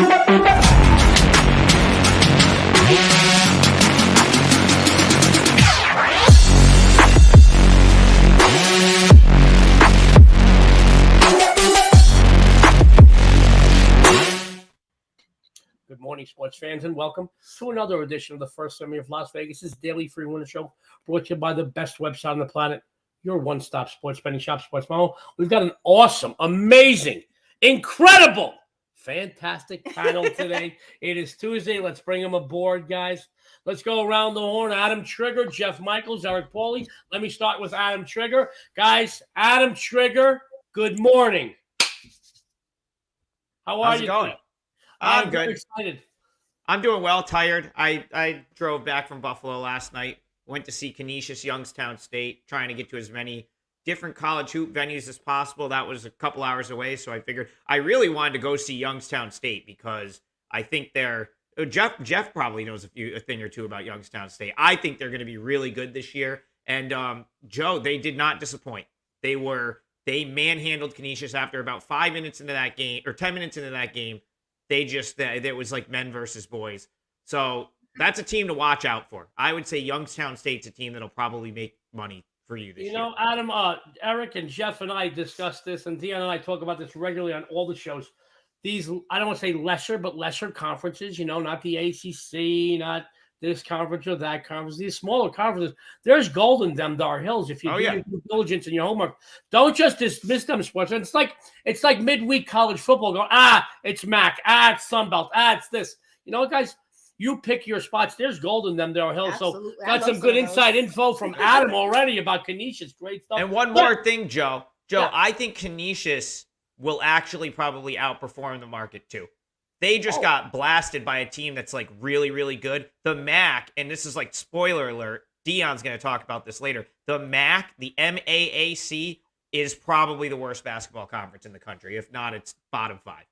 Good morning, sports fans, and welcome to another edition of the First Semi of Las Vegas' daily free winner show, brought to you by the best website on the planet, your one-stop sports betting shop, Sports Mama. We've got an awesome, amazing, incredible, fantastic panel today. It is Tuesday. Let's bring them aboard, guys. Let's go around the horn. Adam Trigger, Jeff Michaels, Eric Pauly. Let me start with Adam Trigger. Guys, Adam Trigger, good morning. How are you going? I'm good. Excited. I'm doing well, tired. I drove back from Buffalo last night, went to see Canisius Youngstown State, trying to get to as many different college hoop venues as possible. That was a couple hours away, so I figured I really wanted to go see Youngstown State because I think they're Jeff probably knows a thing or two about Youngstown State. I think they're going to be really good this year. And Joe, they did not disappoint. They manhandled Canisius after about 5 minutes into that game, or 10 minutes into that game. It was like men versus boys. So that's a team to watch out for. I would say Youngstown State's a team that'll probably make money for you this year. You know, Adam, Eric and Jeff and I discussed this, and Dionne and I talk about this regularly on all the shows. These, I don't want to say lesser conferences, not the ACC, not this conference or that conference, these smaller conferences, there's gold in them Dar Hills if you do your due diligence and your homework. Don't just dismiss them sports. And it's like midweek college football going, it's MAC, it's Sunbelt, it's this. You know what, guys? You pick your spots. There's gold in them Dar Hills. Absolutely. So got some good inside info from Adam already about Canisius. Great stuff. And one more thing, Joe. I think Canisius will actually probably outperform the market too. They just got blasted by a team that's like really, really good. The MAC, and this is like spoiler alert, Dion's going to talk about this later. The MAC, the MAAC, is probably the worst basketball conference in the country. If not, it's bottom 5.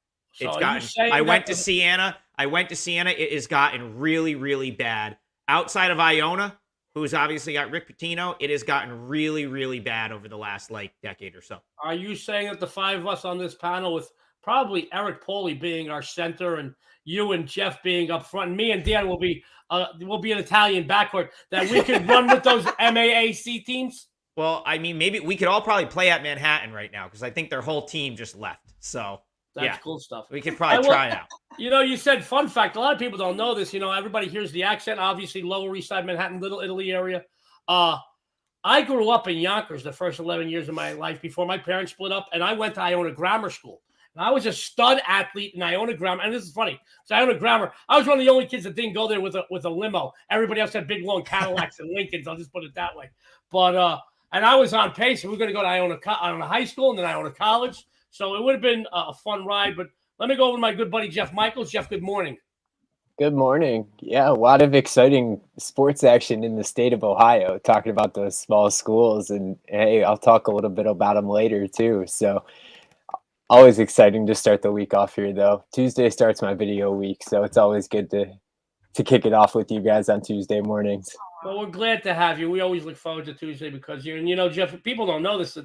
I went to Siena. It has gotten really, really bad. Outside of Iona, who's obviously got Rick Pitino, it has gotten really, really bad over the last decade or so. Are you saying that the 5 of us on this panel, with probably Eric Pauly being our center and you and Jeff being up front, and me and Dan will be an Italian backcourt, that we could run with those MAAC teams? Well, I mean, maybe we could all probably play at Manhattan right now because I think their whole team just left. So that's cool stuff. We could probably try out. You said fun fact. A lot of people don't know this. Everybody hears the accent. Obviously, Lower East Side, Manhattan, Little Italy area. I grew up in Yonkers the first 11 years of my life before my parents split up, and I went to Iona Grammar School. And I was a stud athlete in Iona Grammar, and this is funny. So Iona Grammar, I was one of the only kids that didn't go there with a limo. Everybody else had big, long Cadillacs and Lincolns. I'll just put it that way. But and I was on pace. We were going to go to Iona High School and then Iona College. So it would have been a fun ride. But let me go over to my good buddy Jeff Michaels. Jeff, good morning. Good morning. Yeah, a lot of exciting sports action in the state of Ohio, talking about those small schools. And hey, I'll talk a little bit about them later too. So always exciting to start the week off here, though. Tuesday starts my video week, so it's always good to kick it off with you guys on Tuesday mornings. Well, we're glad to have you. We always look forward to Tuesday because Jeff, people don't know this,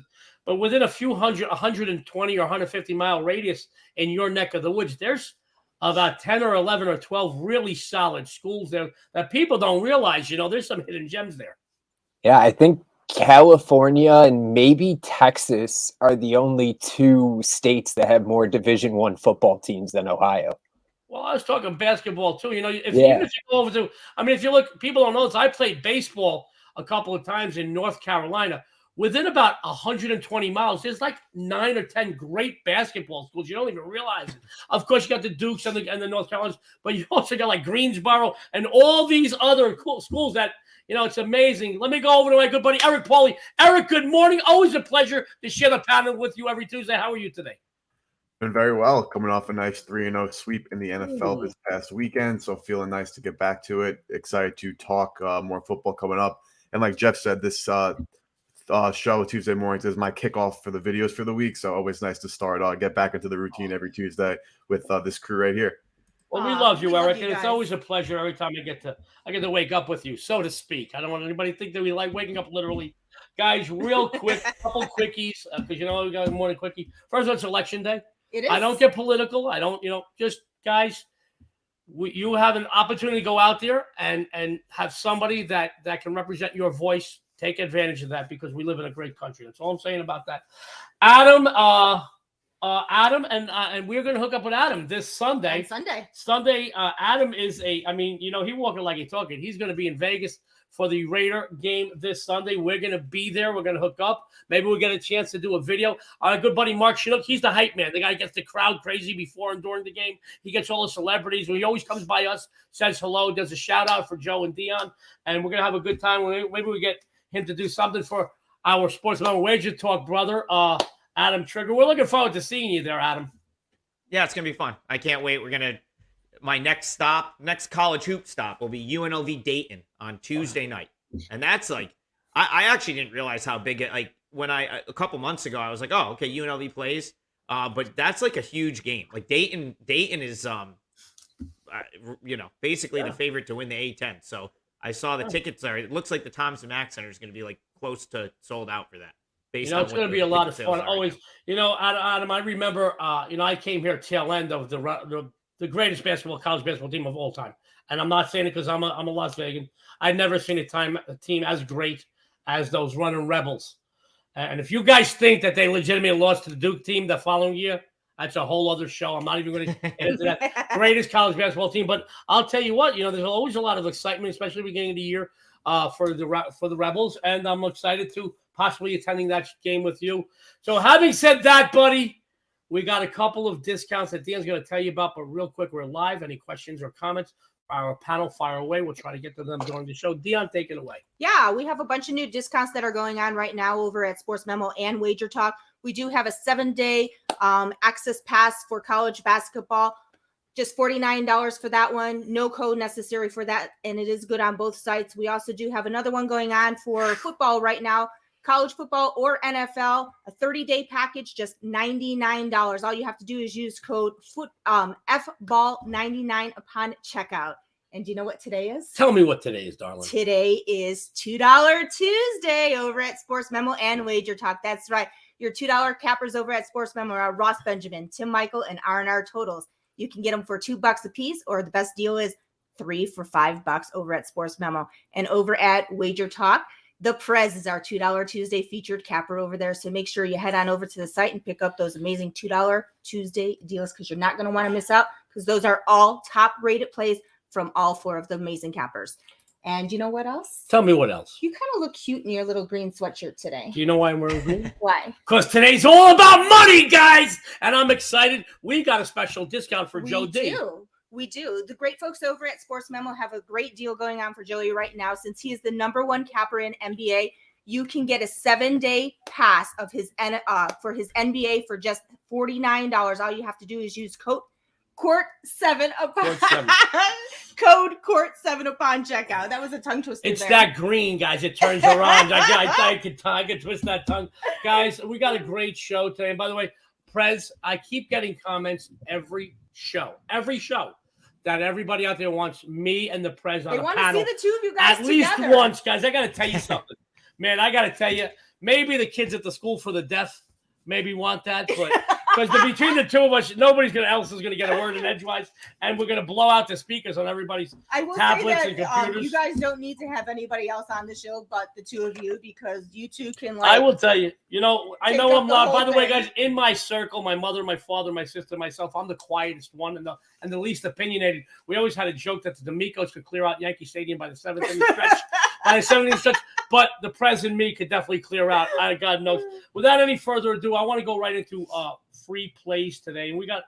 but within a few 120 or 150 mile radius in your neck of the woods, there's about 10 or 11 or 12 really solid schools there that people don't realize, there's some hidden gems there. Yeah, I think California and maybe Texas are the only 2 states that have more Division I football teams than Ohio. Well, I was talking basketball too. Even if you go over to, if you look, people don't know this. I played baseball a couple of times in North Carolina. Within about 120 miles, there's like 9 or 10 great basketball schools. You don't even realize it. Of course, you got the Dukes and the North Carolinas, but you also got like Greensboro and all these other cool schools that, it's amazing. Let me go over to my good buddy, Eric Pauly. Eric, good morning. Always a pleasure to share the panel with you every Tuesday. How are you today? Doing very well. Coming off a nice 3-0 sweep in the NFL this past weekend. So feeling nice to get back to it. Excited to talk more football coming up. And like Jeff said, this show Tuesday mornings is my kickoff for the videos for the week. So always nice to start, get back into the routine every Tuesday with this crew right here. Well, we love you, Eric, and it's always a pleasure every time I get to wake up with you, so to speak. I don't want anybody to think that we like waking up literally. Guys, real quick, couple quickies, because we got a morning quickie. First one, it's election day. It is. I don't get political. I don't, just guys, you have an opportunity to go out there and have somebody that can represent your voice. Take advantage of that because we live in a great country. That's all I'm saying about that. Adam, and we're going to hook up with Adam this Sunday. Adam is he walking like he talking. He's going to be in Vegas for the Raider game this Sunday. We're going to be there. We're going to hook up. Maybe we'll get a chance to do a video. Our good buddy Mark Chinook, he's the hype man. The guy gets the crowd crazy before and during the game. He gets all the celebrities. He always comes by us, says hello, does a shout out for Joe and Dionne, and we're going to have a good time. Maybe we get him to do something for our sports WagerTalk brother, Adam Trigger. We're looking forward to seeing you there, Adam. Yeah, it's going to be fun. I can't wait. My next college hoop stop will be UNLV Dayton on Tuesday night. And that's like, I actually didn't realize how big it, like when a couple months ago, I was like, oh, okay, UNLV plays. But that's like a huge game. Like Dayton is, basically the favorite to win the A-10. So I saw the tickets there. It looks like the Thompson Mack Center is going to be like close to sold out for that. It's going to be a lot of fun. Always, Adam, I remember, I came here tail end of the greatest college basketball team of all time. And I'm not saying it because I'm a Las Vegan. I've never seen a team as great as those running Rebels. And if you guys think that they legitimately lost to the Duke team the following year, that's a whole other show. I'm not even going to get into that. Greatest college basketball team. But I'll tell you what, there's always a lot of excitement, especially beginning of the year for the Rebels. And I'm excited to possibly attending that game with you. So having said that, buddy, we got a couple of discounts that Dionne's going to tell you about. But real quick, we're live. Any questions or comments? Our panel, fire away. We'll try to get to them during the show. Dionne, take it away. Yeah, we have a bunch of new discounts that are going on right now over at Sports Memo and WagerTalk. We do have a 7-day access pass for college basketball. Just $49 for that one. No code necessary for that, and it is good on both sites. We also do have another one going on for football right now. College football or NFL, a 30-day package, just $99. All you have to do is use code FBALL99 upon checkout. And do you know what today is? Tell me what today is, darling. Today is $2 Tuesday over at Sports Memo and WagerTalk. That's right. Your $2 cappers over at Sports Memo are Ross Benjamin, Tim Michael, and R&R Totals. You can get them for $2 a piece, or the best deal is 3 for $5 over at Sports Memo. And over at WagerTalk, the Prez is our $2 Tuesday featured capper over there. So make sure you head on over to the site and pick up those amazing $2 Tuesday deals, because you're not going to want to miss out, because those are all top rated plays from all 4 of the amazing cappers. And you know what else? Tell me what else. You kind of look cute in your little green sweatshirt today. Do you know why I'm wearing green? Why? Because today's all about money, guys. And I'm excited. We got a special discount for Joe D. We do. The great folks over at Sports Memo have a great deal going on for Joey right now. Since he is the #1 capper in NBA, you can get a 7-day pass of his for his NBA for just $49. All you have to do is use code Court7 upon code Court7 upon checkout. That was a tongue twister. It's there. That green, guys. It turns around. I can twist that tongue. Guys, we got a great show today. And by the way, Prez, I keep getting comments every show that everybody out there wants me and the Prez on a panel. They want to see the two of you guys together. At least once, guys. I got to tell you something. Man, I got to tell you, maybe the kids at the school for the deaf maybe want that, but because between the two of us, nobody else is going to get a word in edgewise, and we're going to blow out the speakers on everybody's tablets and computers. You guys don't need to have anybody else on the show but the two of you, because you two can I will tell you, I know I'm not. By the way, guys, in my circle, my mother, my father, my sister, myself, I'm the quietest one and the least opinionated. We always had a joke that the D'Amicos could clear out Yankee Stadium by the 7th inning stretch. But the Prez and me could definitely clear out. God knows. Without any further ado, I want to go right into free plays today. And we got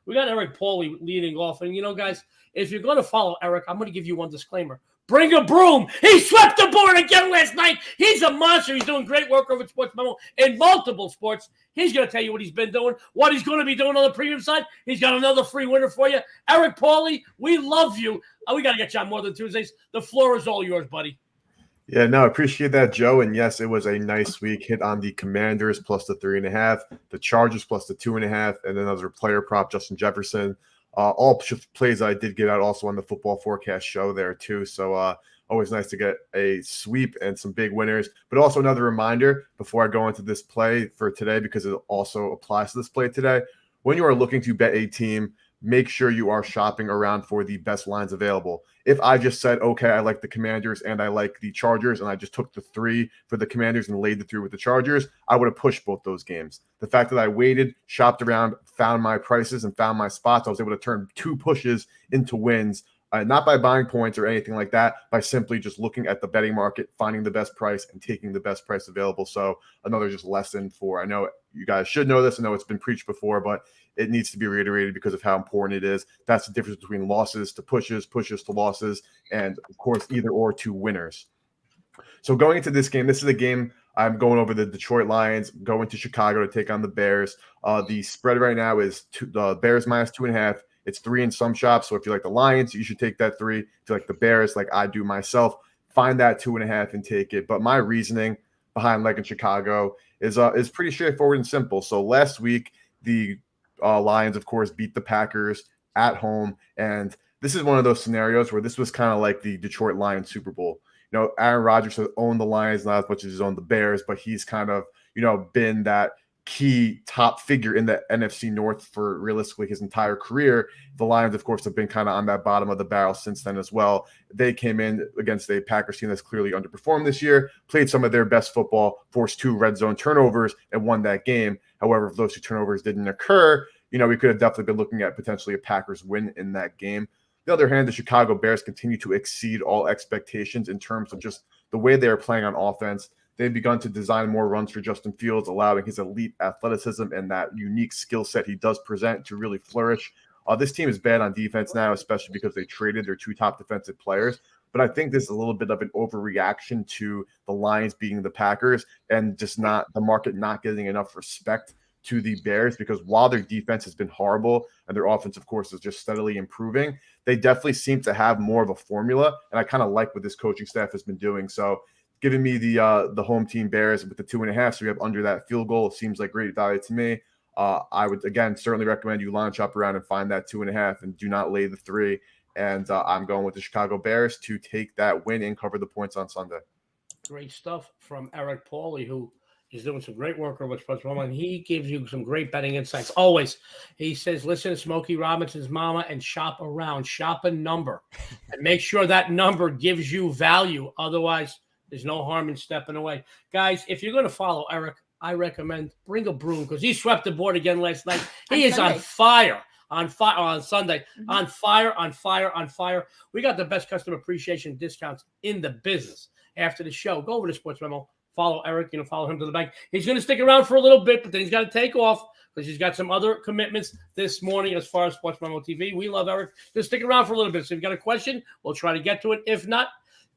Eric Pauly leading off. And, guys, if you're going to follow Eric, I'm going to give you one disclaimer. Bring a broom. He swept the board again last night. He's a monster. He's doing great work over at Sports Memo in multiple sports. He's going to tell you what he's been doing, what he's going to be doing on the premium side. He's got another free winner for you. Eric Pauly, we love you. We got to get you on more than Tuesdays. The floor is all yours, buddy. Yeah, no, I appreciate that, Joe. And yes, it was a nice week. Hit on the Commanders plus the 3.5, the Chargers plus the 2.5, and then another player prop, Justin Jefferson. All plays I did get out also on the Football Forecast show there too. So always nice to get a sweep and some big winners. But also another reminder before I go into this play for today, because it also applies to this play today. When you are looking to bet a team, make sure you are shopping around for the best lines available. If I just said, okay, I like the Commanders and I like the Chargers, and I just took the 3 for the Commanders and laid the 3 with the Chargers, I would have pushed both those games. The fact that I waited, shopped around, found my prices, and found my spots, I was able to turn 2 pushes into wins, not by buying points or anything like that, by simply just looking at the betting market, finding the best price, and taking the best price available. So another just lesson for, I know you guys should know this. I know it's been preached before, but it needs to be reiterated because of how important it is. That's the difference between losses to pushes, pushes to losses, and of course, either or to winners. So going into this game, this is a game I'm going over the Detroit Lions, going to Chicago to take on the Bears. The spread right now is the Bears minus 2.5. It's 3 in some shops. So if you like the Lions, you should take that 3. If you like the Bears, like I do myself, find that 2.5 and take it. But my reasoning behind liking Chicago is pretty straightforward and simple. So last week, the Lions, of course, beat the Packers at home. And this is one of those scenarios where this was kind of like the Detroit Lions Super Bowl. You know, Aaron Rodgers has owned the Lions not as much as he's owned the Bears, but he's kind of, been that key top figure in the NFC North for realistically his entire career. The Lions, of course, have been kind of on that bottom of the barrel since then as well. They came in against a Packers team that's clearly underperformed this year, played some of their best football, forced 2 red zone turnovers, and won that game. However, if those 2 turnovers didn't occur, we could have definitely been looking at potentially a Packers win in that game. On the other hand, the Chicago Bears continue to exceed all expectations in terms of just the way they are playing on offense. They've begun to design more runs for Justin Fields, allowing his elite athleticism and that unique skill set he does present to really flourish. This team is bad on defense now, especially because they traded their 2 top defensive players. But I think this is a little bit of an overreaction to the Lions beating the Packers and just not the market not getting enough respect to the Bears, because while their defense has been horrible and their offense, of course, is just steadily improving, they definitely seem to have more of a formula. And I kind of like what this coaching staff has been doing. So giving me the home team Bears with the 2.5, so we have under that field goal, seems like great value to me. I would, again, certainly recommend you line shop around and find that 2.5 and do not lay the 3. And I'm going with the Chicago Bears to take that win and cover the points on Sunday. Great stuff from Eric Pauly, who is doing some great work over at Sports Mama, and he gives you some great betting insights. Always, he says, listen to Smokey Robinson's mama and shop around. Shop a number and make sure that number gives you value. Otherwise, there's no harm in stepping away. Guys, if you're going to follow Eric, I recommend bring a broom because he swept the board again last night. He is on fire on Sunday. Mm-hmm. On fire. We got the best customer appreciation discounts in the business. After the show, go over to Sports Memo. Follow Eric, follow him to the bank. He's going to stick around for a little bit, but then he's got to take off because he's got some other commitments this morning as far as Sports Memo TV. We love Eric. Just stick around for a little bit. So if you've got a question, we'll try to get to it. If not,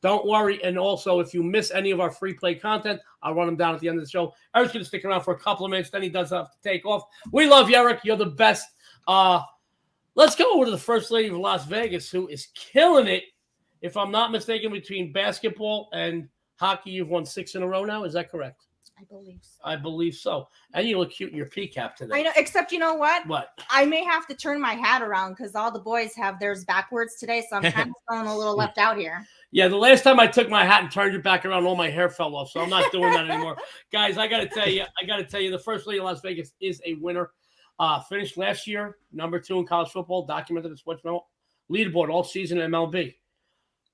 don't worry. And also, if you miss any of our free play content, I'll run them down at the end of the show. Eric's going to stick around for a couple of minutes. Then he does have to take off. We love you, Eric. You're the best. Let's go over to the First Lady of Las Vegas, who is killing it. If I'm not mistaken, between basketball and hockey, you've won 6 in a row now. Is that correct? I believe so. I believe so. And you look cute in your P cap today. I know, except you know what? What? I may have to turn my hat around because all the boys have theirs backwards today, so I'm kind of feeling a little left out here. Yeah, the last time I took my hat and turned it back around, all my hair fell off, so I'm not doing that anymore. Guys, I got to tell you, the First Lady of Las Vegas is a winner. Finished last year, number 2 in college football, documented at Sports Memo, leaderboard all season in MLB.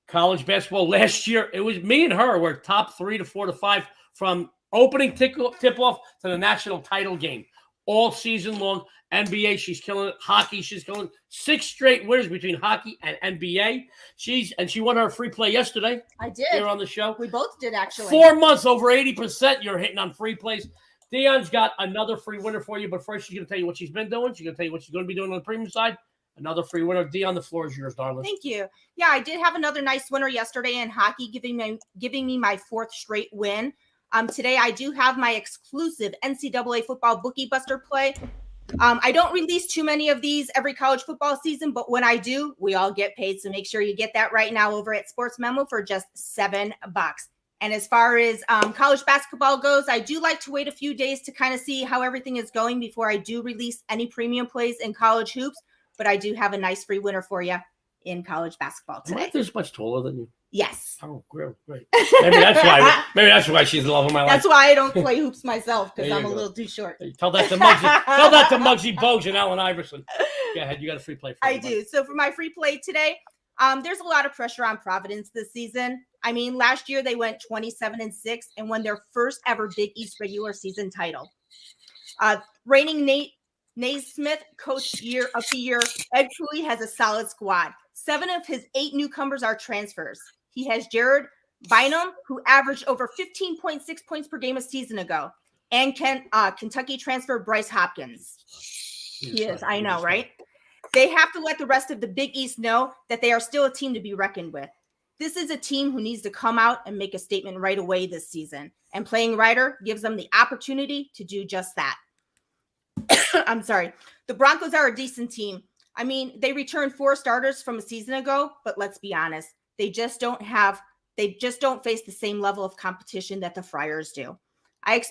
College basketball last year, it was me and her were top 3 to 4 to 5 from opening tip-off to the national title game all season long. NBA, she's killing it. Hockey, she's killing it. 6 straight winners between hockey and NBA. She won her free play yesterday. I did. Here on the show. We both did, actually. 4 months, over 80% you're hitting on free plays. Dionne's got another free winner for you, but first she's going to tell you what she's been doing. She's going to tell you what she's going to be doing on the premium side. Another free winner. Dionne, the floor is yours, darling. Thank you. Yeah, I did have another nice winner yesterday in hockey, giving me my 4th straight win. Today, I do have my exclusive NCAA football bookie buster play. I don't release too many of these every college football season, but when I do, we all get paid. So make sure you get that right now over at Sports Memo for just $7. And as far as college basketball goes, I do like to wait a few days to kind of see how everything is going before I do release any premium plays in college hoops. But I do have a nice free winner for you in college basketball Am I today. this much taller than you? Yes. Oh, great. Maybe that's why. Maybe that's why she's the love of my life. That's why I don't play hoops myself, because There I'm you a go. little too short. Tell that to Muggsy. Tell that to Muggsy Bogues and Allen Iverson. Go ahead. You got a free play for I everybody. do. So for my free play today, there's a lot of pressure on Providence this season. I mean, last year they went 27-6 and won their first ever Big East regular season title. Reigning Naismith Coach Year of the Year, Ed Pauly has a solid squad. 7 of his 8 newcomers are transfers. He has Jared Bynum, who averaged over 15.6 points per game a season ago, and Kentucky transfer Bryce Hopkins. He is, I know, right? They have to let the rest of the Big East know that they are still a team to be reckoned with. This is a team who needs to come out and make a statement right away this season, and playing Ryder gives them the opportunity to do just that. I'm sorry. The Broncos are a decent team. I mean, they returned 4 starters from a season ago, but let's be honest, they just don't face the same level of competition that the Friars do. I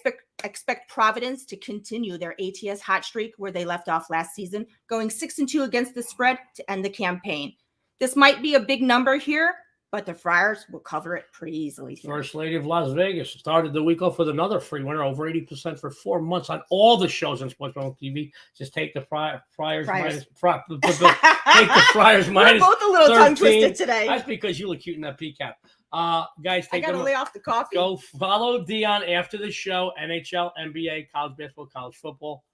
expect Providence to continue their ATS hot streak where they left off last season, going 6-2 against the spread to end the campaign. This might be a big number here, but the Friars will cover it pretty easily. First Lady of Las Vegas started the week off with another free winner, over 80% for 4 months on all the shows on Sports Channel TV. Just take the Friars minus. Take the Friars minus. We're both a little 13. tongue twisted today. That's because you look cute in that PCAP. Guys, I gotta lay off the coffee. Go follow Dionne after the show. NHL, NBA, college basketball, college football,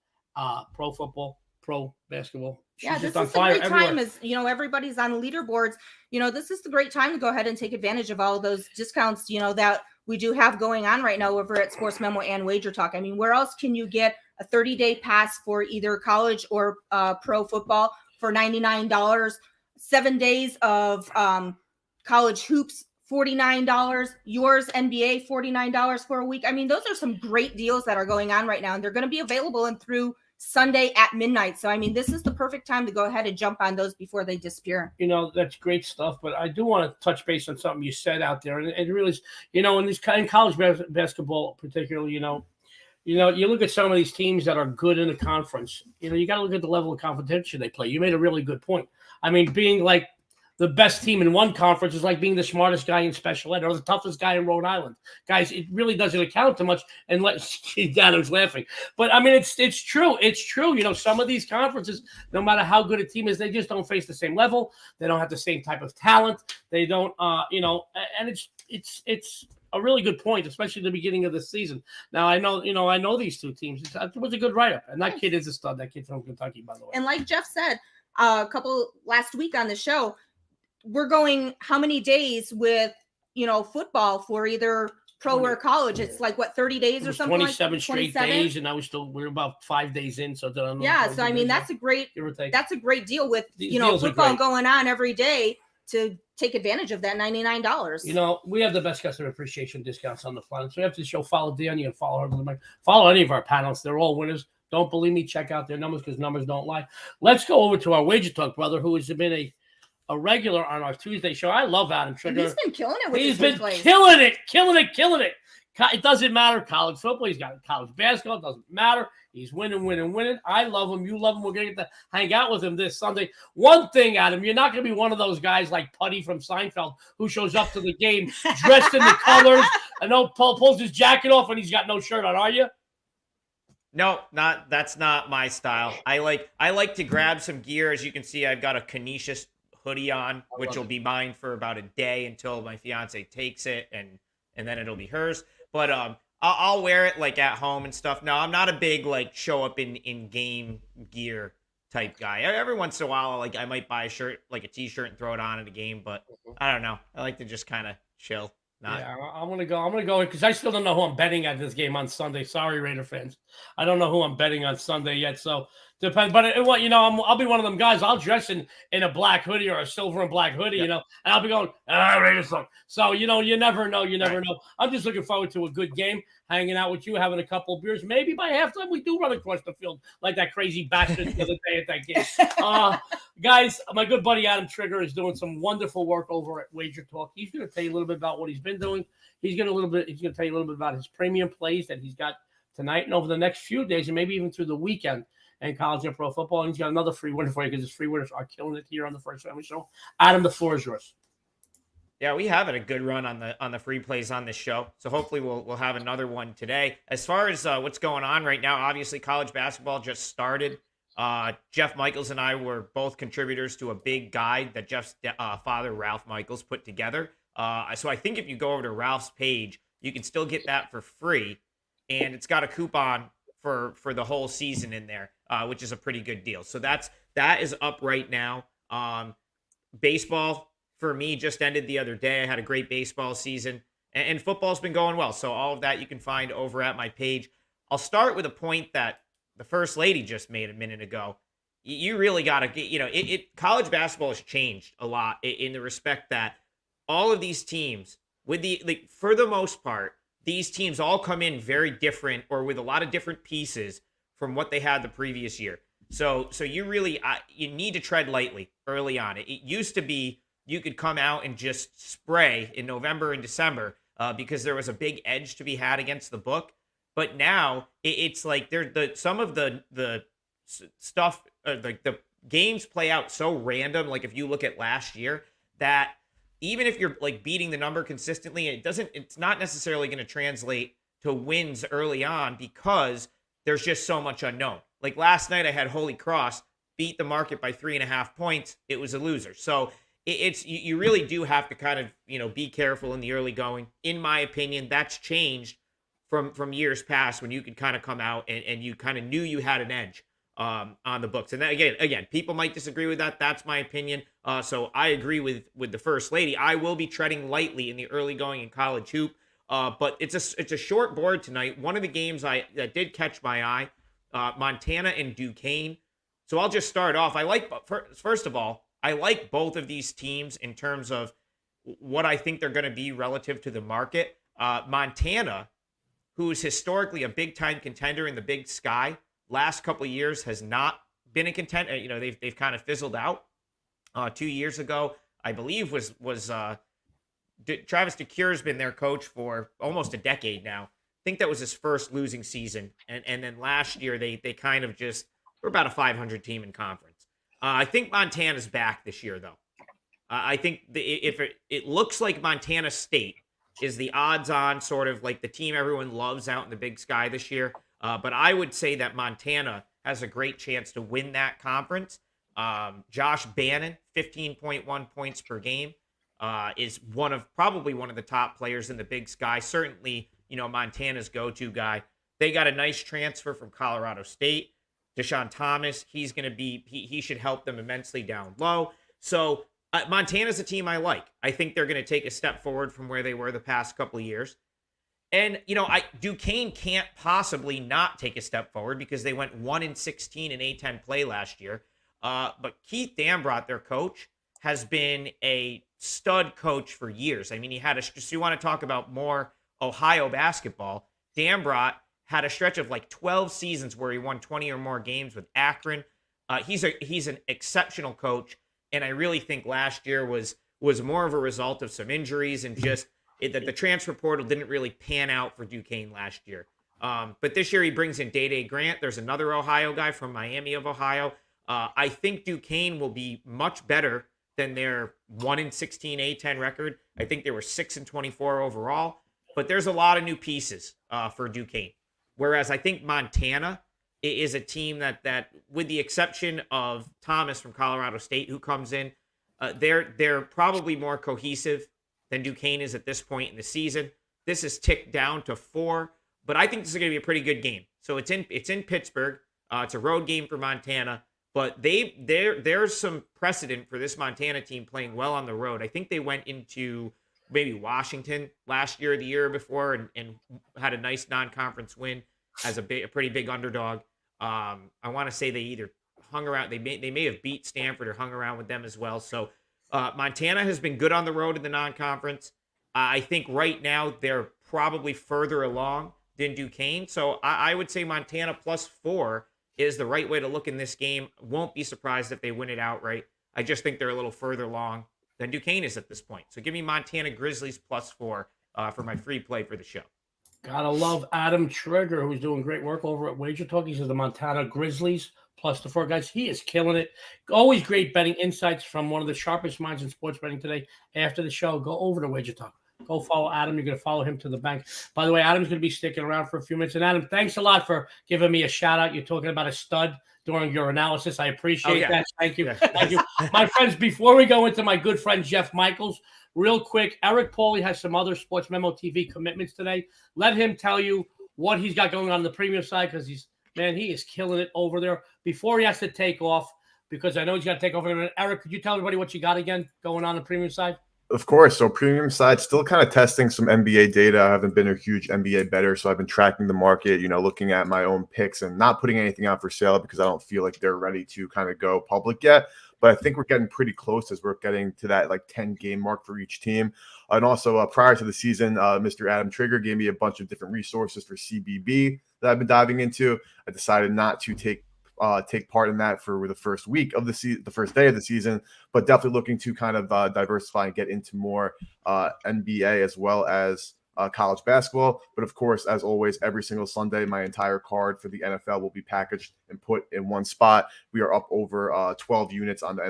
pro football, pro basketball. She's Yeah, this just on is the fire great everywhere. time. As everybody's on leaderboards. This is the great time to go ahead and take advantage of all of those discounts. That we do have going on right now over at Sports Memo and WagerTalk. I mean, where else can you get a 30-day pass for either college or pro football for $99? 7 days of college hoops, $49. Yours NBA, $49 for a week. I mean, those are some great deals that are going on right now, and they're going to be available and through Sunday at midnight. So, I mean, this is the perfect time to go ahead and jump on those before they disappear. That's great stuff. But I do want to touch base on something you said out there. And it really is, in college basketball, particularly, you look at some of these teams that are good in the conference. You got to look at the level of competition they play. You made a really good point. I mean, being like the best team in one conference is like being the smartest guy in special ed or the toughest guy in Rhode Island. Guys, it really doesn't account to much unless Adam's laughing. But I mean, it's true. It's true. Some of these conferences, no matter how good a team is, they just don't face the same level. They don't have the same type of talent. They don't, and it's a really good point, especially at the beginning of the season. Now I know these two teams. It was a good write-up, and that kid is a stud. That kid from Kentucky, by the way. And like Jeff said last week on the show, we're going how many days with football for either pro or college? It's like 30 days or something. 27 straight days, and we're about 5 days in. So so I mean that's a great deal with football going on every day to take advantage of that $99. We have the best customer appreciation discounts on the planet. So after the show, follow Dionne and follow her. Follow any of our panels. They're all winners. Don't believe me? Check out their numbers because numbers don't lie. Let's go over to our WagerTalk brother, who has been a regular on our Tuesday show. I love Adam Trigger. He's been killing it with He's his been killing it. It doesn't matter. College football. He's got college basketball. It doesn't matter. He's winning. I love him. You love him. We're going to get to hang out with him this Sunday. One thing, Adam, you're not going to be one of those guys like Putty from Seinfeld who shows up to the game dressed in the colors. I know Paul pulls his jacket off and he's got no shirt on, are you? No, that's not my style. I like to grab some gear. As you can see, I've got a Canisius hoodie on, which will be mine for about a day until my fiance takes it, and then it'll be hers. But I'll wear it like at home and stuff. No, I'm not a big show up in game gear type guy. Every once in a while, I might buy a shirt, like a t-shirt, and throw it on at a game. But I don't know. I like to just kind of chill. Yeah, I'm gonna go because I still don't know who I'm betting at this game on Sunday. Sorry, Raider fans, I don't know who I'm betting on Sunday yet. So depends. But I'll be one of them guys. I'll dress in a black hoodie or a silver and black hoodie, and I'll be going Raiders. So you never know. You never know. I'm just looking forward to a good game, hanging out with you, having a couple of beers. Maybe by halftime we do run across the field like that crazy bastard the other day at that game. Guys, my good buddy Adam Trigger is doing some wonderful work over at WagerTalk. He's going to tell you a little bit about what he's been doing. He's going to tell you a little bit about his premium plays that he's got tonight and over the next few days, and maybe even through the weekend. and college and pro football. And he's got another free winner for you because his free winners are killing it here on the First Family Show. Adam, the floor is yours. Yeah, we have had a good run on the free plays on this show, so hopefully we'll have another one today. As far as what's going on right now, obviously college basketball just started. Jeff Michaels and I were both contributors to a big guide that Jeff's father, Ralph Michaels, put together. So I think if you go over to Ralph's page, you can still get that for free, and it's got a coupon for the whole season in there, which is a pretty good deal. So that is up right now. Baseball for me just ended the other day. I had a great baseball season, and football's been going well. So all of that you can find over at my page. I'll start with a point that the First Lady just made a minute ago. You really got to get, college basketball has changed a lot in the respect that all of these teams, for the most part, these teams all come in very different or with a lot of different pieces from what they had the previous year. So you really, you need to tread lightly early on. It used to be, you could come out and just spray in November and December because there was a big edge to be had against the book. But now it's like some of the stuff, like the games play out so random. Like if you look at last year, that even if you're like beating the number consistently, it's not necessarily going to translate to wins early on because there's just so much unknown. Like last night I had Holy Cross beat the market by 3.5 points. It was a loser. So you really do have to kind of, be careful in the early going. In my opinion, that's changed from years past when you could kind of come out and you kind of knew you had an edge on the books. And that, again, people might disagree with that. That's my opinion. So I agree with the First Lady. I will be treading lightly in the early going in college hoop. But it's a short board tonight. One of the games that did catch my eye, Montana and Duquesne. So I'll just start off. First of all, I like both of these teams in terms of what I think they're going to be relative to the market. Montana, who is historically a big-time contender in the Big Sky, last couple of years has not been a contender. They've kind of fizzled out. 2 years ago, I believe, was Travis DeCuire has been their coach for almost a decade now. I think that was his first losing season. And then last year, they kind of just were about a 500 team in conference. I think Montana's back this year, though. I think if it looks like Montana State is the odds-on sort of like the team everyone loves out in the Big Sky this year. But I would say that Montana has a great chance to win that conference. Josh Bannon, 15.1 points per game, is probably one of the top players in the Big Sky. Certainly, Montana's go-to guy. They got a nice transfer from Colorado State. Deshaun Thomas, he's going to be, he should help them immensely down low. So Montana's a team I like. I think they're going to take a step forward from where they were the past couple of years. And, Duquesne can't possibly not take a step forward because they went 1-16 in A-10 play last year. But Keith Dambrot, their coach, has been a stud coach for years. I mean, so you want to talk about more Ohio basketball. Dambrot had a stretch of like 12 seasons where he won 20 or more games with Akron. He's an exceptional coach, and I really think last year was more of a result of some injuries and just that the transfer portal didn't really pan out for Duquesne last year. But this year he brings in Day Grant. There's another Ohio guy from Miami of Ohio. I think Duquesne will be much better than their 1-16 A-10 record. I think they were 6-24 overall, but there's a lot of new pieces for Duquesne. Whereas I think Montana is a team that with the exception of Thomas from Colorado State, who comes in, they're probably more cohesive than Duquesne is at this point in the season. This is ticked down to 4, but I think this is going to be a pretty good game. So it's in Pittsburgh. It's a road game for Montana, but there's some precedent for this Montana team playing well on the road. I think they went into maybe Washington last year or the year before and had a nice non-conference win as a pretty big underdog. I want to say they either hung around, they may have beat Stanford or hung around with them as well. So Montana has been good on the road in the non-conference. I think right now they're probably further along than Duquesne. So I would say Montana +4 is the right way to look in this game. Won't be surprised if they win it outright. I just think they're a little further along than Duquesne is at this point. So give me Montana Grizzlies +4 for my free play for the show. Gotta love Adam Trigger, who's doing great work over at WagerTalk. He says the Montana Grizzlies plus the 4 guys. He is killing it. Always great betting insights from one of the sharpest minds in sports betting today. After the show, go over to WagerTalk. Go follow Adam. You're going to follow him to the bank. By the way, Adam's going to be sticking around for a few minutes. And Adam, thanks a lot for giving me a shout out. You're talking about a stud during your analysis. I appreciate that. Thank you. Yeah. Thank you. My friends, before we go into my good friend Jeff Michaels, real quick, Eric Pauly has some other Sports Memo TV commitments today. Let him tell you what he's got going on the premium side, because he is killing it over there before he has to take off, because I know he's got to take off. Eric, could you tell everybody what you got again going on the premium side? Of course. So premium side, still kind of testing some NBA data. I haven't been a huge NBA bettor, so I've been tracking the market, looking at my own picks and not putting anything out for sale because I don't feel like they're ready to kind of go public yet. But I think we're getting pretty close as we're getting to that 10-game mark for each team. And also prior to the season, Mr. Adam Trigger gave me a bunch of different resources for CBB that I've been diving into. I decided not to take part in that for the first week of the first day of the season, but definitely looking to kind of diversify and get into more NBA as well as college basketball. But of course, as always, every single Sunday, my entire card for the NFL will be packaged and put in one spot. We are up over 12 units on the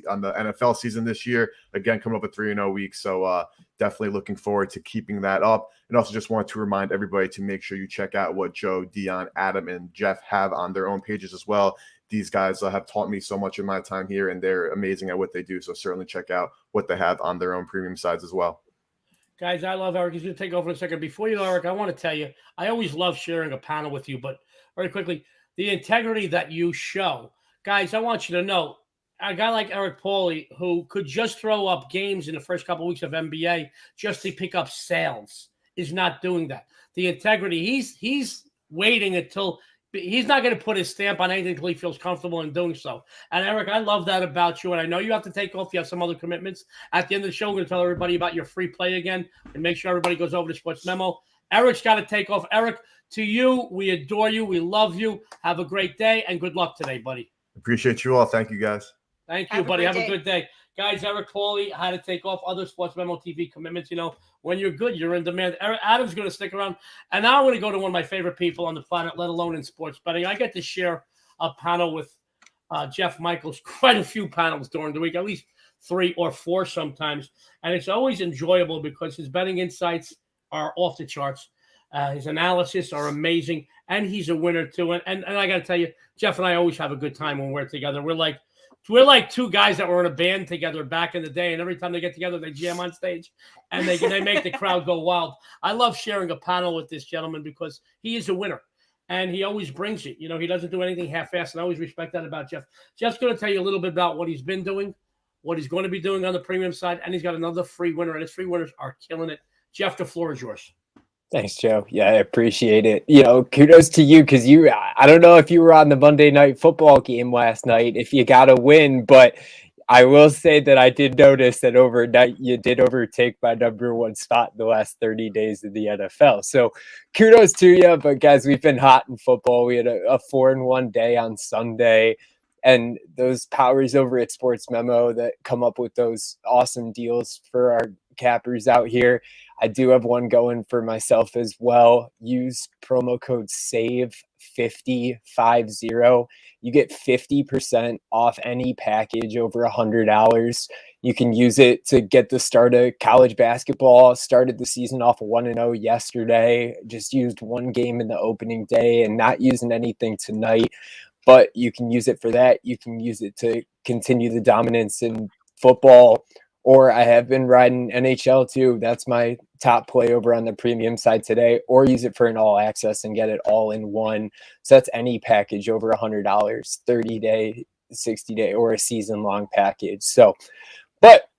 on the NFL season this year. Again, coming up a 3-0 week. So definitely looking forward to keeping that up. And also just want to remind everybody to make sure you check out what Joe, Dionne, Adam, and Jeff have on their own pages as well. These guys have taught me so much in my time here, and they're amazing at what they do. So certainly check out what they have on their own premium sides as well. Guys, I love Eric. He's going to take over in a second. Before you go, Eric, I want to tell you, I always love sharing a panel with you, but very quickly, the integrity that you show. Guys, I want you to know, a guy like Eric Pauly, who could just throw up games in the first couple of weeks of NBA just to pick up sales, is not doing that. The integrity, he's waiting until he's not going to put his stamp on anything until he feels comfortable in doing so. And Eric, I love that about you. And I know you have to take off. You have some other commitments. At the end of the show, we're going to tell everybody about your free play again and make sure everybody goes over to Sports Memo. Eric's got to take off. Eric, to you, we adore you. We love you. Have a great day and good luck today, buddy. Appreciate you all. Thank you, guys. Thank you, buddy. Have a good day. Guys, Eric Pauly had to take off other Sports Memo TV commitments. When you're good, you're in demand. Adam's going to stick around. And now I'm going to go to one of my favorite people on the planet, let alone in sports betting. I get to share a panel with Jeff Michaels, quite a few panels during the week, at least 3 or 4 sometimes. And it's always enjoyable because his betting insights are off the charts. His analysis are amazing. And he's a winner, too. And I got to tell you, Jeff and I always have a good time when we're together. We're like 2 guys that were in a band together back in the day, and every time they get together, they jam on stage, and they make the crowd go wild. I love sharing a panel with this gentleman because he is a winner, and he always brings it. He doesn't do anything half-assed, and I always respect that about Jeff. Jeff's going to tell you a little bit about what he's been doing, what he's going to be doing on the premium side, and he's got another free winner, and his free winners are killing it. Jeff, the floor is yours. Thanks, Joe. Yeah, I appreciate it. Kudos to you because I don't know if you were on the Monday Night Football game last night, if you got a win, but I will say that I did notice that overnight you did overtake my number 1 spot in the last 30 days of the NFL. So kudos to you. But guys, we've been hot in football. We had a 4-1 day on Sunday. And those powers over at Sports Memo that come up with those awesome deals for our cappers out here. I do have one going for myself as well. Use promo code SAVE5050. You get 50% off any package over $100. You can use it to get the start of college basketball. Started the season off 1-0 yesterday. Just used 1 game in the opening day and not using anything tonight. But you can use it for that. You can use it to continue the dominance in football. Or I have been riding NHL too. That's my top play over on the premium side today. Or use it for an all access and get it all in one. So that's any package over $100, 30-day, 60-day, or a season-long package. So, but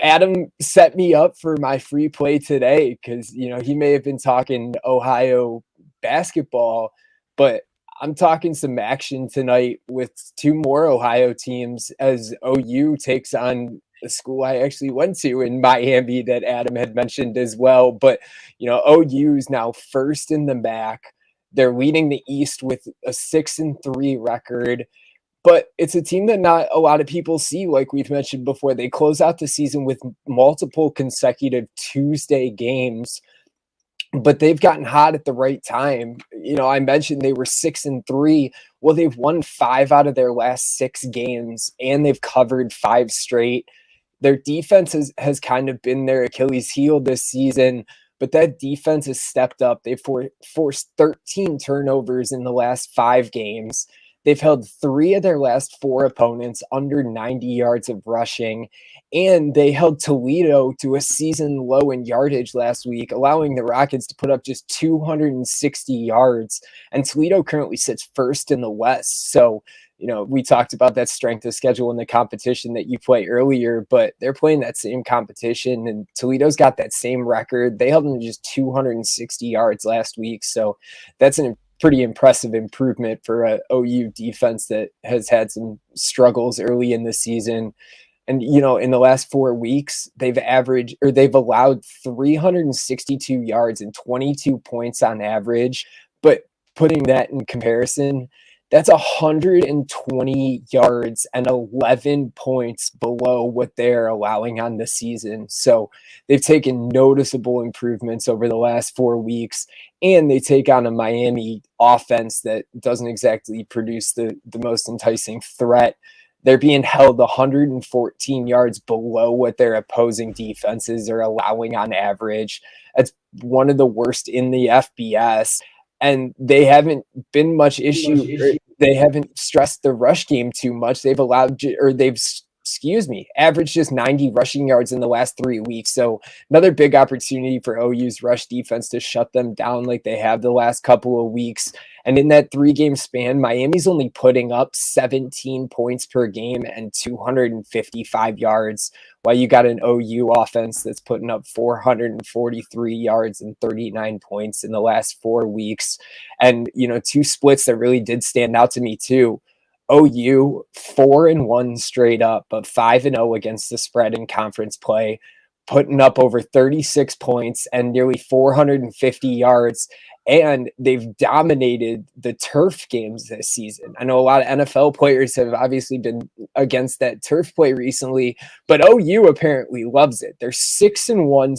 Adam set me up for my free play today because he may have been talking Ohio basketball, but I'm talking some action tonight with 2 more Ohio teams as OU takes on the school I actually went to in Miami that Adam had mentioned as well. But, OU is now first in the MAC. They're leading the East with a 6-3 record. But it's a team that not a lot of people see, like we've mentioned before. They close out the season with multiple consecutive Tuesday games, but they've gotten hot at the right time. I mentioned they were 6-3. Well, they've won 5 out of their last 6 games, and they've covered 5 straight. Their defense has kind of been their Achilles heel this season, but that defense has stepped up. They've forced 13 turnovers in the last 5 games. They've held 3 of their last 4 opponents under 90 yards of rushing, and they held Toledo to a season low in yardage last week, allowing the Rockets to put up just 260 yards. And Toledo currently sits first in the West. So, we talked about that strength of schedule in the competition that you play earlier, but they're playing that same competition, and Toledo's got that same record. They held them to just 260 yards last week. So that's a pretty impressive improvement for a OU defense that has had some struggles early in the season. And, in the last 4 weeks, they've allowed 362 yards and 22 points on average. But putting that in comparison, that's 120 yards and 11 points below what they're allowing on the season. So they've taken noticeable improvements over the last 4 weeks, and they take on a Miami offense that doesn't exactly produce the most enticing threat. They're being held 114 yards below what their opposing defenses are allowing on average. That's one of the worst in the FBS. And they haven't been much issue. They haven't stressed the rush game too much. They've averaged just 90 rushing yards in the last 3 weeks. So another big opportunity for OU's rush defense to shut them down like they have the last couple of weeks. And in that 3-game span, Miami's only putting up 17 points per game and 255 yards, while you got an OU offense that's putting up 443 yards and 39 points in the last 4 weeks. And, 2 splits that really did stand out to me too. OU 4-1 straight up, but 5-0 against the spread in conference play, putting up over 36 points and nearly 450 yards. And they've dominated the turf games this season. I know a lot of NFL players have obviously been against that turf play recently, but OU apparently loves it. They're 6-1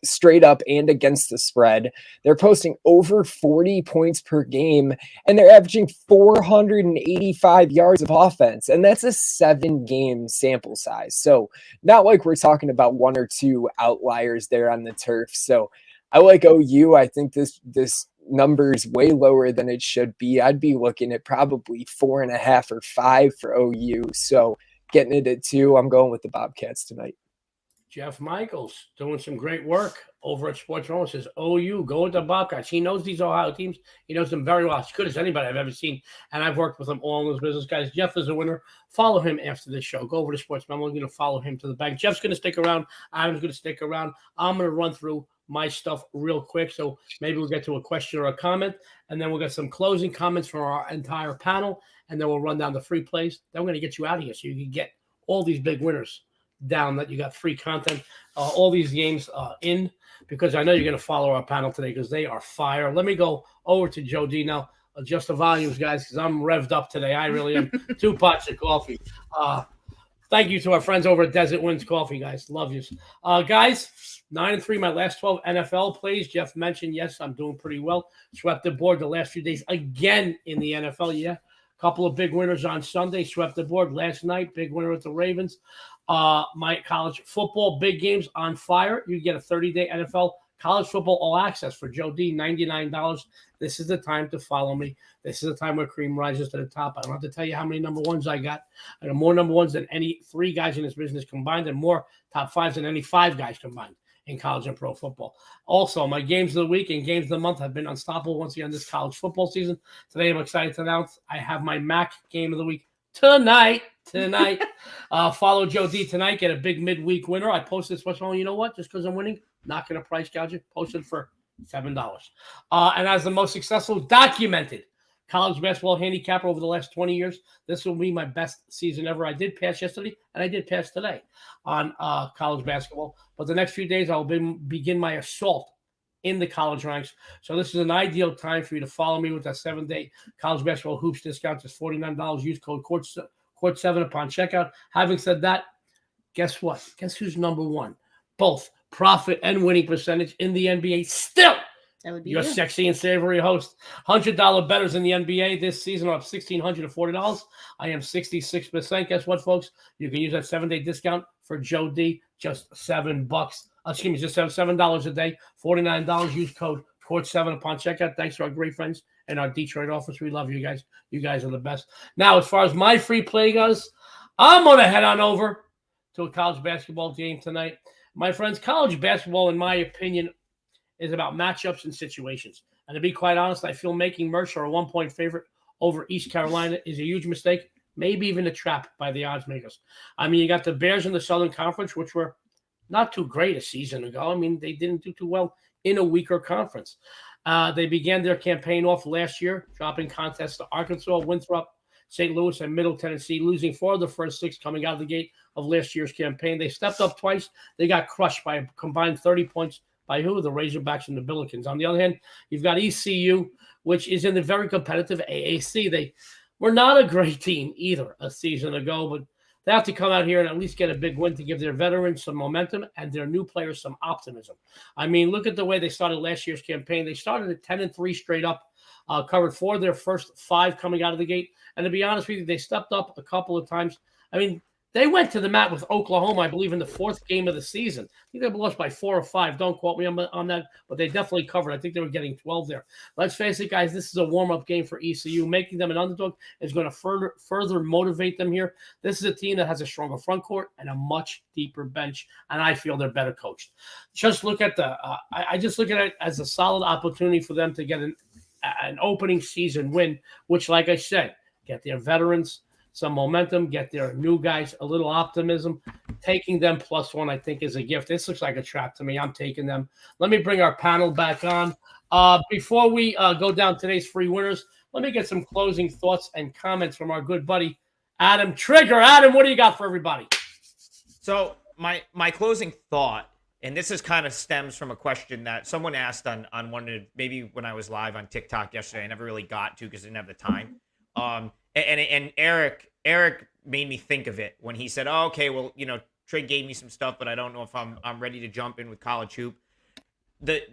straight up and against the spread. They're posting over 40 points per game, and they're averaging 485 yards of offense. And that's a 7-game sample size. So not like we're talking about 1 or 2 outliers there on the turf. So I like OU. I think this number is way lower than it should be. I'd be looking at probably 4.5 or 5 for OU. So getting it at 2, I'm going with the Bobcats tonight. Jeff Michaels doing some great work over at Sports Row. Says OU, go with the Bobcats. He knows these Ohio teams. He knows them very well, as good as anybody I've ever seen. And I've worked with him all in this business, guys. Jeff is a winner. Follow him after this show. Go over to Sports Memo. I'm going to follow him to the bank. Jeff's going to stick around. Adam's going to stick around. I'm going to run through my stuff real quick. So maybe we'll get to a question or a comment, and then we'll get some closing comments from our entire panel, and then we'll run down the free plays. Then we're going to get you out of here so you can get all these big winners down, that you got free content, all these games in, because I know you're going to follow our panel today because they are fire. Let me go over to Joe D now. Adjust the volumes, guys, because I'm revved up today. I really am. 2 pots of coffee. Thank you to our friends over at Desert Winds Coffee, guys. Love you. Guys, 9-3, my last 12 NFL plays. Jeff mentioned, yes, I'm doing pretty well. Swept the board the last few days again in the NFL. Yeah, a couple of big winners on Sunday. Swept the board last night. Big winner with the Ravens. My college football big games on fire. You get a 30-day NFL college football all access for Joe D, $99. This is the time to follow me. This is the time where cream rises to the top. I don't have to tell you how many number ones I got. I got more number ones than any 3 guys in this business combined, and more top 5s than any 5 guys combined in college and pro football. Also, my games of the week and games of the month have been unstoppable once again this college football season. Today, I'm excited to announce I have my MAC game of the week tonight. Follow Joe D tonight. Get a big midweek winner. I posted this much. You know what? Just because I'm winning, not going to price gouge it. Posted for $7. And as the most successful documented college basketball handicapper over the last 20 years, this will be my best season ever. I did pass yesterday, and I did pass today on college basketball. But the next few days, I'll begin my assault in the college ranks. So this is an ideal time for you to follow me with that 7-day college basketball hoops discount. Just $49. Use code Court7 upon checkout. Having said that, guess what? Guess who's number one? Both profit and winning percentage in the NBA still That would be Your you. sexy and savory host. $100 bettors in the NBA this season are up $1,640. I am 66%. Guess what, folks? You can use that 7-day discount for Joe D. Just $7. Excuse me, just $7 a day. $49. Use code COURT7 upon checkout. Thanks to our great friends in our Detroit office. We love you guys. You guys are the best. Now, as far as my free play goes, I'm going to head on over to a college basketball game tonight. My friends, college basketball, in my opinion, is about matchups and situations. And to be quite honest, I feel making Mercer a 1-point favorite over East Carolina is a huge mistake, maybe even a trap by the odds makers. I mean, you got the Bears in the Southern Conference, which were not too great a season ago. I mean, they didn't do too well in a weaker conference. They began their campaign off last year, dropping contests to Arkansas, Winthrop, St. Louis, and Middle Tennessee, losing 4 of the first 6 coming out of the gate of last year's campaign. They stepped up twice. They got crushed by a combined 30 points by who? The Razorbacks and the Billikens. On the other hand, you've got ECU, which is in the very competitive AAC. They were not a great team either a season ago, but they have to come out here and at least get a big win to give their veterans some momentum and their new players some optimism. I mean, look at the way they started last year's campaign. They started at 10-3 straight up, covered 4 of their first 5 coming out of the gate. And to be honest with you, they stepped up a couple of times. I mean, they went to the mat with Oklahoma, I believe, in the 4th game of the season. I think they lost by 4 or 5. Don't quote me on that, but they definitely covered. I think they were getting 12 there. Let's face it, guys, this is a warm-up game for ECU. Making them an underdog is going to further motivate them here. This is a team that has a stronger front court and a much deeper bench, and I feel they're better coached. Just look at I just look at it as a solid opportunity for them to get an opening season win, which, like I said, get their veterans some momentum, get their new guys a little optimism. Taking them +1, I think, is a gift. This looks like a trap to me. I'm taking them. Let me bring our panel back on. Before we go down today's free winners, let me get some closing thoughts and comments from our good buddy, Adam Trigger. Adam, what do you got for everybody? So my closing thought, and this is kind of stems from a question that someone asked on one of, maybe when I was live on TikTok yesterday. I never really got to because I didn't have the time. And Eric made me think of it when he said, "Oh, okay, well, Trig gave me some stuff, but I don't know if I'm ready to jump in with college hoop."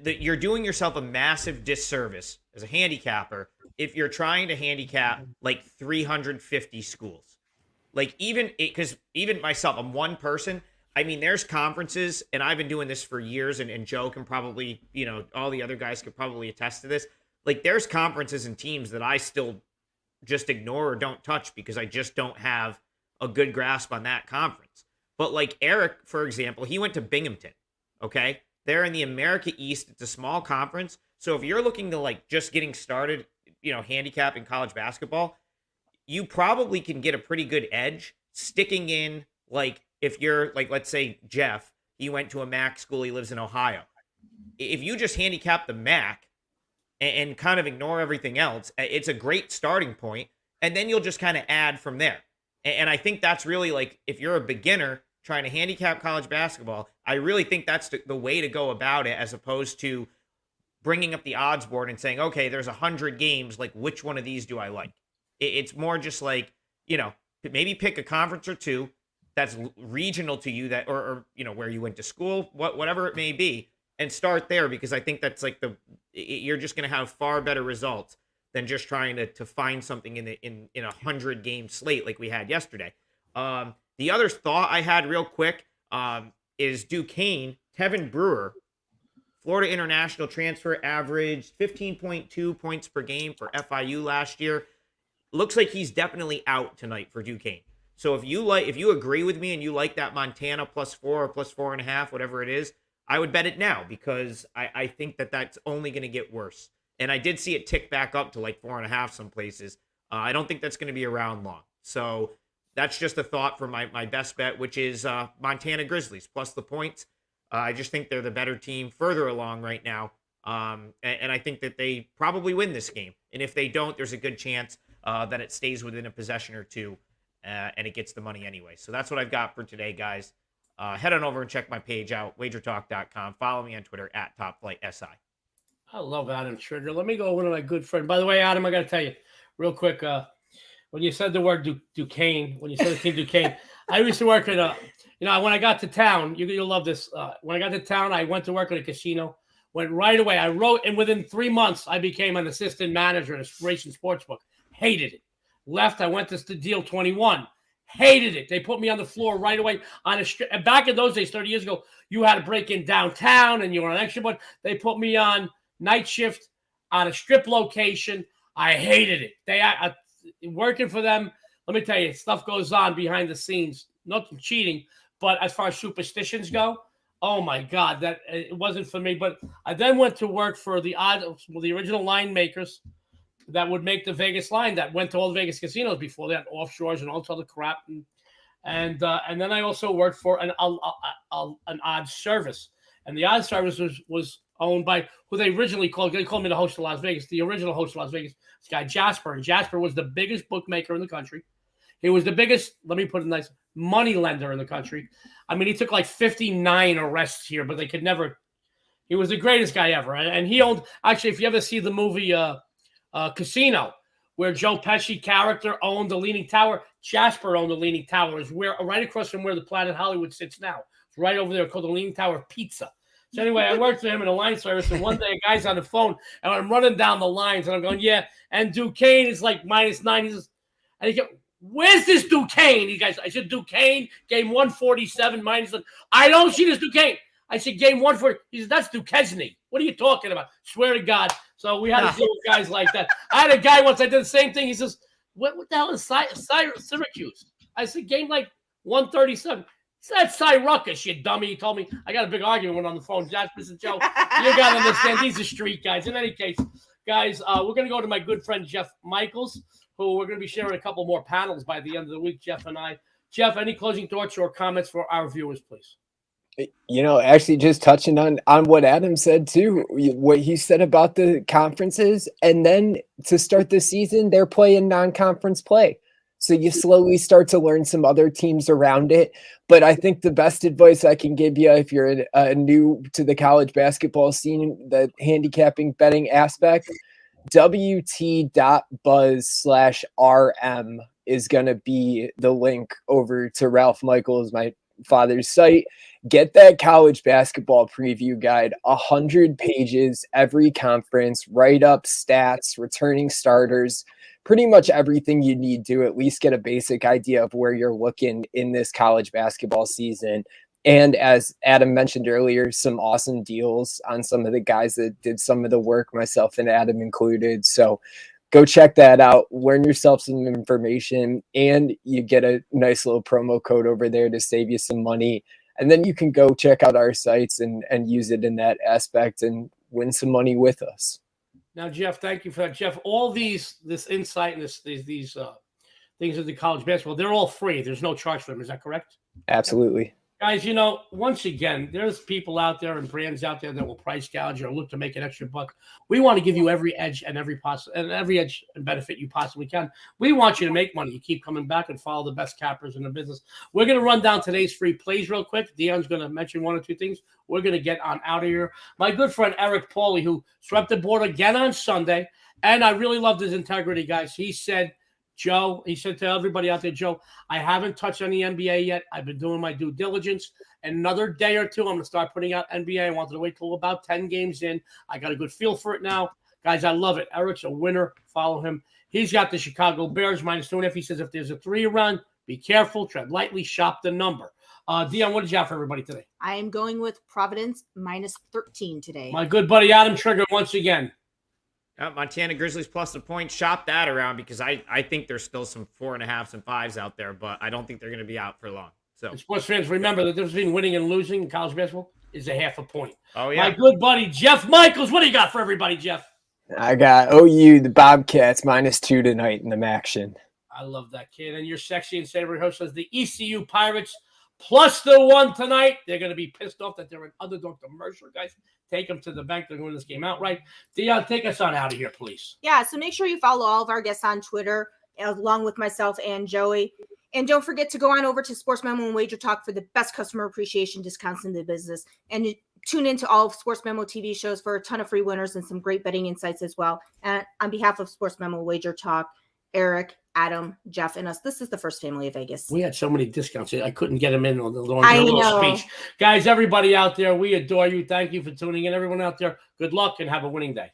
You're doing yourself a massive disservice as a handicapper if you're trying to handicap like 350 schools. Like because even myself, I'm one person. I mean, there's conferences, and I've been doing this for years, and Joe can probably, all the other guys could probably attest to this. Like, there's conferences and teams that I still just ignore or don't touch because I just don't have a good grasp on that conference. But like Eric, for example, he went to Binghamton, okay? They're in the America East. It's a small conference. So if you're looking to like just getting started, handicapping college basketball, you probably can get a pretty good edge sticking in, like if you're like, let's say Jeff, he went to a MAC school, he lives in Ohio. If you just handicap the MAC, and kind of ignore everything else, it's a great starting point, and then you'll just kind of add from there. And I think that's really like, if you're a beginner trying to handicap college basketball, I really think that's the way to go about it, as opposed to bringing up the odds board and saying, okay, there's 100 games, like which one of these do I like? It's more just like, maybe pick a conference or two that's regional to you, that or where you went to school, whatever it may be, and start there, because I think that's like you're just going to have far better results than just trying to find something in a 100-game slate like we had yesterday. The other thought I had real quick is Duquesne, Kevin Brewer, Florida international transfer, averaged 15.2 points per game for FIU last year. Looks like he's definitely out tonight for Duquesne. So if you agree with me and you like that Montana +4 or +4.5, whatever it is, I would bet it now, because I think that's only going to get worse. And I did see it tick back up to like 4.5 some places. I don't think that's going to be around long. So that's just a thought for my best bet, which is Montana Grizzlies plus the points. I just think they're the better team further along right now. And I think that they probably win this game. And if they don't, there's a good chance that it stays within a possession or two and it gets the money anyway. So that's what I've got for today, guys. Head on over and check my page out, WagerTalk.com. Follow me on Twitter @TopFlightSI. I love Adam Trigger. Let me go with my good friend. By the way, Adam, I got to tell you real quick, when you said the word Duquesne, when you said the team Duquesne, I used to work at when I got to town, you'll love this. When I got to town, I went to work at a casino Went right away. I wrote, and within 3 months, I became an assistant manager at a racing sportsbook. Hated it. Left. I went to Deal 21. Hated it. They put me on the floor right away on a strip. And back in those days, 30 years ago, you had to break in downtown and you were on extra, but they put me on night shift on a strip location. I hated it. Working for them, let me tell you, stuff goes on behind the scenes. Nothing cheating, but as far as superstitions go, oh my God, that it wasn't for me. But I then went to work for the original line makers that would make the Vegas line that went to all the Vegas casinos before. They had offshores and all this other crap. And then I also worked for an odds service. And the odds service was owned by who they originally called. They called me the host of Las Vegas. The original host of Las Vegas, this guy Jasper. And Jasper was the biggest bookmaker in the country. He was the biggest, let me put it nice, money lender in the country. I mean, he took like 59 arrests here, but they could never. He was the greatest guy ever. And he owned, actually, if you ever see the movie Casino, where Joe Pesci character owned the Leaning Tower, Jasper owned the Leaning Tower. Is where right across from where the Planet Hollywood sits now. It's right over there called the Leaning Tower Pizza. So anyway, I worked for him in a line service, and one day a guy's on the phone, and I'm running down the lines, and I'm going, yeah, and Duquesne is like -9. He says, and he goes, where's this Duquesne? He goes, I said, Duquesne, game 147, -1. I don't see this Duquesne. I said, game 140. He said, that's Duquesne. What are you talking about? Swear to God. So we had to deal with guys like that. I had a guy once, I did the same thing. He says, what the hell is Syracuse? I said, game like 137. He said, that's Syracuse, you dummy. He told me, I got a big argument on the phone. Jasper said, Joe, you got to understand, these are street guys. In any case, guys, we're going to go to my good friend, Jeff Michaels, who we're going to be sharing a couple more panels by the end of the week, Jeff and I. Jeff, any closing thoughts or comments for our viewers, please? You know, actually just touching on what Adam said too, what he said about the conferences, and then to start the season, they're playing non-conference play. So you slowly start to learn some other teams around it. But I think the best advice I can give you if you're new to the college basketball scene, the handicapping betting aspect, wt.buzz/RM is going to be the link over to Ralph Michaels, my father's site. Get that college basketball preview guide, 100 pages, every conference, write up stats, returning starters, pretty much everything you need to at least get a basic idea of where you're looking in this college basketball season. And as Adam mentioned earlier, some awesome deals on some of the guys that did some of the work, myself and Adam included. So go check that out, learn yourself some information, and you get a nice little promo code over there to save you some money. And then you can go check out our sites and use it in that aspect and win some money with us. Now, Jeff, thank you for that. Jeff, all this insight and these things of the college basketball, they're all free. There's no charge for them. Is that correct? Absolutely. Guys, you know, once again, there's people out there and brands out there that will price gouge or look to make an extra buck. We want to give you every edge and every edge and benefit you possibly can. We want you to make money. You keep coming back and follow the best cappers in the business. We're going to run down today's free plays real quick. Dionne's going to mention one or two things. We're going to get on out of here. My good friend Eric Pauly, who swept the board again on Sunday, and I really loved his integrity, guys. He said, Joe, he said to everybody out there, Joe, I haven't touched any NBA yet. I've been doing my due diligence. Another day or two, I'm going to start putting out NBA. I wanted to wait till about 10 games in. I got a good feel for it now. Guys, I love it. Eric's a winner. Follow him. He's got the Chicago Bears -2.5. He says if there's a 3 run, be careful, tread lightly, shop the number. Dionne, what did you have for everybody today? I am going with Providence -13 today. My good buddy Adam Trigger once again. Montana Grizzlies plus the point. Shop that around because I think there's still some 4.5s and 5s out there, but I don't think they're going to be out for long. So, and sports fans, remember the difference between winning and losing in college basketball is a half a point. Oh, yeah. My good buddy Jeff Michaels, what do you got for everybody, Jeff? I got OU, the Bobcats, -2 tonight in the action. I love that kid. And your sexy and savory host says the ECU Pirates +1 tonight. They're going to be pissed off that they're an underdog to Mercer, guys. Take them to the bank. They're going to win this game outright. Dionne, take us on out of here, please. Yeah, so make sure you follow all of our guests on Twitter, along with myself and Joey. And don't forget to go on over to Sports Memo and Wager Talk for the best customer appreciation discounts in the business. And tune into all of Sports Memo TV shows for a ton of free winners and some great betting insights as well. And on behalf of Sports Memo Wager Talk, Eric, Adam, Jeff, and us. This is the first family of Vegas. We had so many discounts. I couldn't get them in on the I little know. speech. Guys, everybody out there, we adore you. Thank you for tuning in. Everyone out there, good luck and have a winning day.